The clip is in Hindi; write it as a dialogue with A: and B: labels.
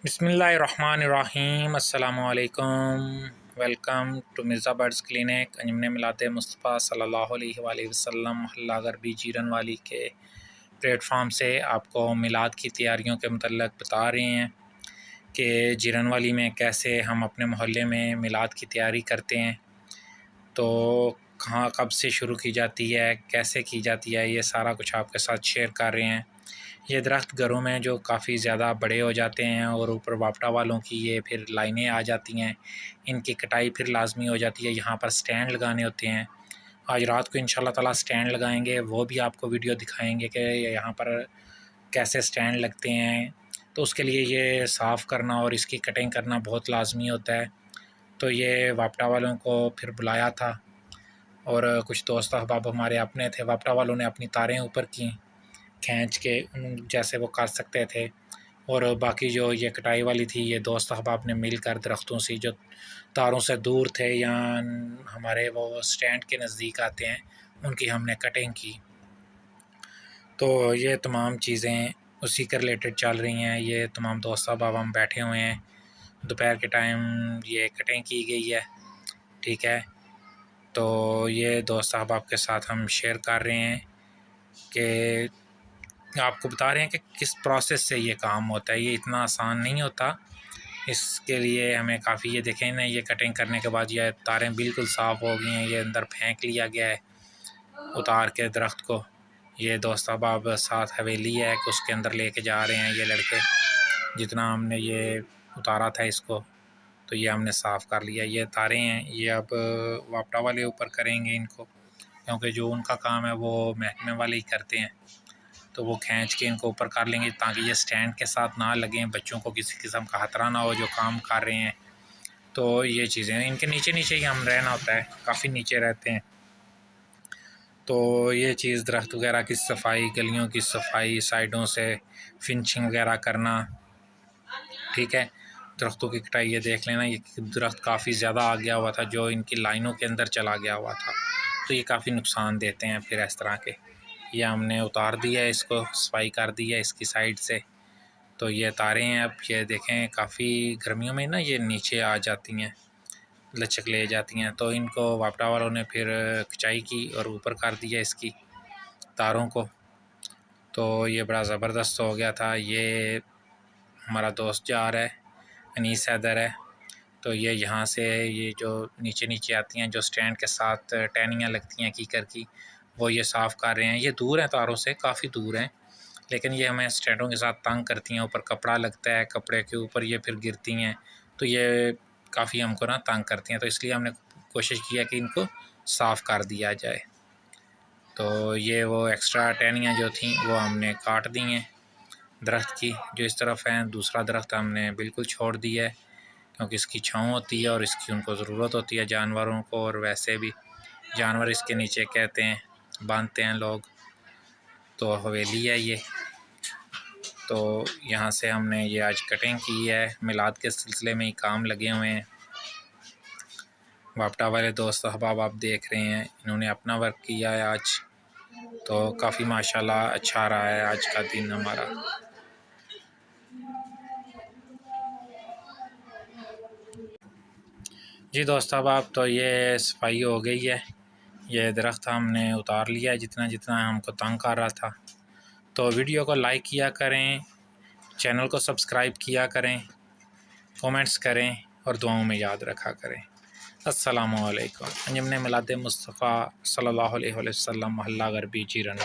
A: बिस्मिल्लाहिर्रहमानिर्रहीम अस्सलामुअलैकुम। Welcome to Mirza birds clinic. अंजुमन मिलात मुस्तफ़ा सल्लल्लाहु अलैहि वसल्लम मोहल्ला गरबी जीरनवाली के प्लेटफार्म से आपको मिलाद की तैयारियों के मतलब बता रहे हैं कि जीरनवाली में कैसे हम अपने मोहल्ले में मिलाद की तैयारी करते हैं। तो कहाँ कब से शुरू की जाती है, कैसे की जाती है, ये सारा कुछ आपके साथ शेयर कर रहे हैं। ये दरख्त घरों में जो काफ़ी ज़्यादा बड़े हो जाते हैं और ऊपर वापटा वालों की ये फिर लाइनें आ जाती हैं, इनकी कटाई फिर लाजमी हो जाती है। यहाँ पर स्टैंड लगाने होते हैं। आज रात को इंशाल्लाह ताला स्टैंड लगाएंगे, वो भी आपको वीडियो दिखाएंगे कि यहाँ पर कैसे स्टैंड लगते हैं। तो उसके लिए ये साफ़ करना और इसकी कटिंग करना बहुत लाजमी होता है। तो ये वापटा वालों को फिर बुलाया था और कुछ दोस्त अहबाब हमारे अपने थे। वापटा वालों ने अपनी तारें ऊपर की खींच के जैसे वो कर सकते थे, और बाकी जो ये कटाई वाली थी ये दोस्त अहबाब ने मिलकर दरख्तों से जो तारों से दूर थे या हमारे वो स्टैंड के नज़दीक आते हैं उनकी हमने कटिंग की। तो ये तमाम चीज़ें उसी के रिलेटेड चल रही हैं। ये तमाम दोस्त अहबाब हम बैठे हुए हैं, दोपहर के टाइम ये कटिंग की गई है, ठीक है। तो ये दोस्त अहबाब के साथ हम शेयर कर रहे हैं कि आपको बता रहे हैं कि किस प्रोसेस से ये काम होता है। ये इतना आसान नहीं होता, इसके लिए हमें काफ़ी, ये देखें ना, ये कटिंग करने के बाद ये तारें बिल्कुल साफ़ हो गई हैं। ये अंदर फेंक लिया गया है उतार के दरख्त को। ये दोस्त अहबाब साथ हवेली है कि उसके अंदर लेके जा रहे हैं ये लड़के। जितना हमने ये उतारा था इसको तो ये हमने साफ़ कर लिया। ये तारें हैं, ये अब वापटा वाले ऊपर करेंगे इनको, क्योंकि जो उनका काम है वो महकमे वाले ही करते हैं। तो वो खींच के इनको ऊपर कर लेंगे ताकि ये स्टैंड के साथ ना लगें, बच्चों को किसी किस्म का खतरा ना हो जो काम कर रहे हैं। तो ये चीज़ें इनके नीचे नीचे ही हम रहना होता है, काफ़ी नीचे रहते हैं। तो ये चीज़ दरख्त वगैरह की सफाई, गलियों की सफाई, साइडों से फिनिशिंग वगैरह करना, ठीक है। दरख्तों की कटाई, ये देख लेना, ये दरख्त काफ़ी ज़्यादा आ गया हुआ था जो इनकी लाइनों के अंदर चला गया हुआ था। तो ये काफ़ी नुकसान देते हैं फिर इस तरह के। ये हमने उतार दिया है, इसको सफाई कर दी है इसकी साइड से। तो ये तारें हैं, अब ये देखें काफ़ी गर्मियों में ना ये नीचे आ जाती हैं, लचक ले जाती हैं। तो इनको वापटा वालों ने फिर खिंचाई की और ऊपर कर दिया इसकी तारों को। तो ये बड़ा ज़बरदस्त हो गया था। ये हमारा दोस्त जा रहा है, अनीस हैदर है। तो ये यहाँ से ये जो नीचे नीचे आती हैं, जो स्टैंड के साथ टहनियाँ लगती हैं कीकर की, वो ये साफ़ कर रहे हैं। ये दूर हैं तारों से, काफ़ी दूर हैं, लेकिन ये हमें स्टैंडों के साथ तंग करती हैं। ऊपर कपड़ा लगता है, कपड़े के ऊपर ये फिर गिरती हैं, तो ये काफ़ी हमको ना तंग करती हैं। तो इसलिए हमने कोशिश किया कि इनको साफ़ कर दिया जाए। तो ये वो एक्स्ट्रा टहनियाँ जो थीं वो हमने काट दी हैं दरख्त की, जो इस तरफ हैं। दूसरा दरख्त हमने बिल्कुल छोड़ दिया है क्योंकि इसकी छाँव होती है और इसकी उनको ज़रूरत होती है जानवरों को, और वैसे भी जानवर इसके नीचे कहते हैं, बांधते हैं लोग। तो हवेली है ये। तो यहाँ से हमने ये आज कटिंग की है, मिलाद के सिलसिले में ही काम लगे हुए हैं। वापटा वाले दोस्त अहबाब आप देख रहे हैं, इन्होंने अपना वर्क किया है आज। तो काफ़ी माशाल्लाह अच्छा रहा है आज का दिन हमारा। जी दोस्त अहबाब, तो ये सफाई हो गई है। ये दरख्त हमने उतार लिया है जितना जितना हमको तंग कर रहा था। तो वीडियो को लाइक किया करें, चैनल को सब्सक्राइब किया करें, कमेंट्स करें और दुआओं में याद रखा करें। अस्सलामु अलैकुम। अंजुमन मिलात मुस्तफ़ा सल्लल्लाहु अलैहि वसल्लम मोहल्ला गरबी जीरन।